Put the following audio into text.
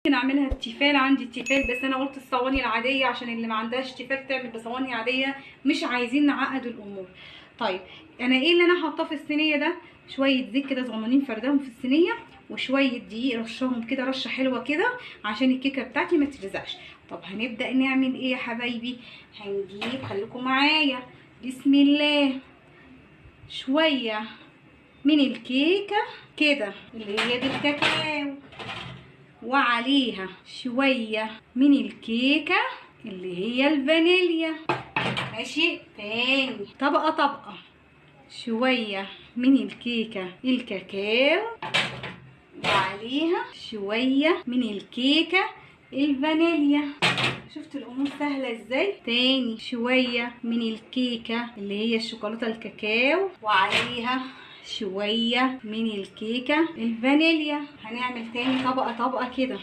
ممكن اعملها التيفال، عندي التيفال بس انا قلت الصواني العاديه عشان اللي ما عندهاش تيفال تعمل بصواني عاديه، مش عايزين نعقد الامور. طيب انا ايه اللي انا حاطاه في الصينيه ده؟ شويه زيت كده صغننين فردهم في الصينيه، وشويه دقيق رشهم كده رشه حلوه كده عشان الكيكه بتاعتي ما تلزقش. طب هنبدا نعمل ايه يا حبايبي؟ هنجيب، خليكم معايا، بسم الله، شويه من الكيكه كده اللي هي بالكاكاو، وعليها شويه من الكيكه اللي هي الفانيليا. ماشي، تاني طبقه طبقه، شويه من الكيكه الكاكاو، وعليها شويه من الكيكه الفانيليا. شفت الامور سهله ازاي؟ تاني شويه من الكيكه اللي هي الشوكولاته الكاكاو، وعليها شويه من الكيكه الفانيليا. هنعمل تاني طبقه طبقه كده.